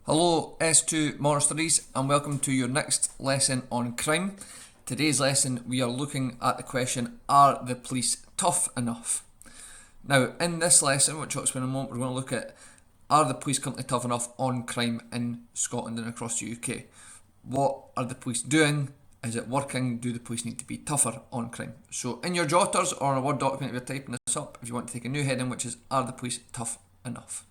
Hello S2 Moral Studies and welcome to your next lesson on crime. Today's lesson we are looking at the question, are the police tough enough? Now in this lesson, which I'll explain in a moment, we're going to look at, are the police currently tough enough on crime in Scotland and across the UK? What are the police doing? Is it working? Do the police need to be tougher on crime? So in your jotters or in a Word document if you're typing this up, if you want to take a new heading which is, are the police tough enough?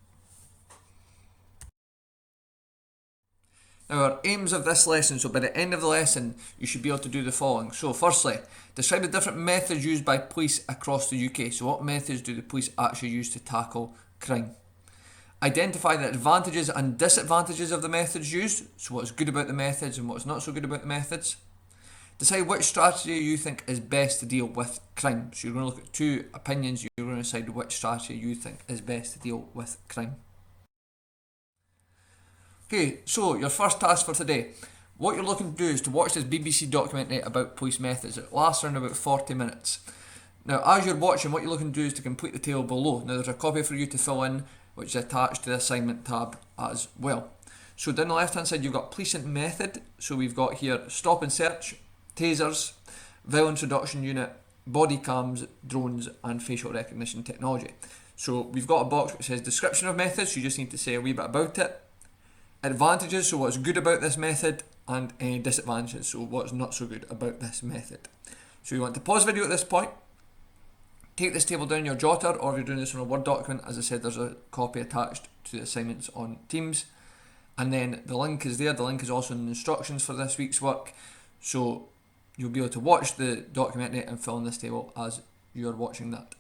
Now our aims of this lesson, so by the end of the lesson you should be able to do the following. So firstly, describe the different methods used by police across the UK. So what methods do the police actually use to tackle crime? Identify the advantages and disadvantages of the methods used. So what's good about the methods and what's not so good about the methods. Decide which strategy you think is best to deal with crime. So you're going to look at two opinions, you're going to decide which strategy you think is best to deal with crime. Okay, so your first task for today. What you're looking to do is to watch this BBC documentary about police methods. It lasts around about 40 minutes. Now, as you're watching, what you're looking to do is to complete the table below. Now, there's a copy for you to fill in, which is attached to the assignment tab as well. So down the left hand side, you've got policing method. So we've got here stop and search, tasers, violence reduction unit, body cams, drones, and facial recognition technology. So we've got a box which says description of methods. So you just need to say a wee bit about it. Advantages, so what's good about this method, and any disadvantages, so what's not so good about this method. So you want to pause the video at this point, take this table down in your jotter, or if you're doing this on a Word document, as I said, there's a copy attached to the assignments on Teams, and then the link is there. The link is also in the instructions for this week's work, so you'll be able to watch the documentary and fill in this table as you're watching that.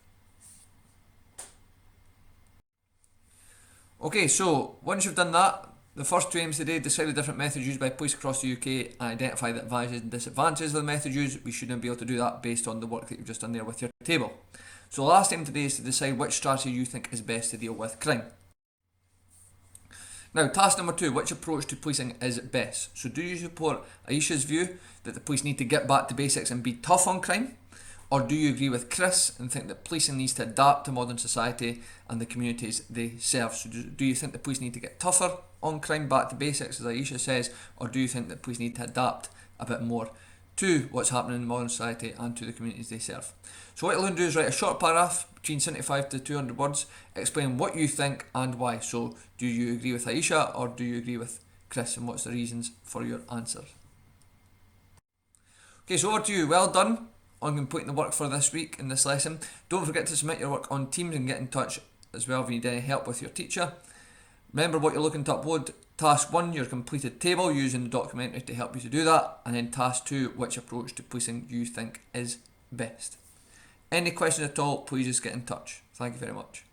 Okay, so once you've done that, the first two aims today, decide the different methods used by police across the UK and identify the advantages and disadvantages of the methods used. We shouldn't be able to do that based on the work that you've just done there with your table. So the last aim today is to decide which strategy you think is best to deal with crime. Now, task number 2, which approach to policing is best? So do you support Aisha's view that the police need to get back to basics and be tough on crime? Or do you agree with Chris and think that policing needs to adapt to modern society and the communities they serve? So do you think the police need to get tougher on crime, back to basics as Aisha says, or do you think that police need to adapt a bit more to what's happening in modern society and to the communities they serve? So what you're going to do is write a short paragraph between 75 to 200 words, explain what you think and why. So do you agree with Aisha or do you agree with Chris, and what's the reasons for your answer? Okay, so over to you. Well done on completing the work for this week in this lesson. Don't forget to submit your work on Teams and get in touch as well if you need any help with your teacher. Remember what you're looking to upload. Task 1, your completed table using the documentary to help you to do that. And then task 2, which approach to policing you think is best. Any questions at all, please just get in touch. Thank you very much.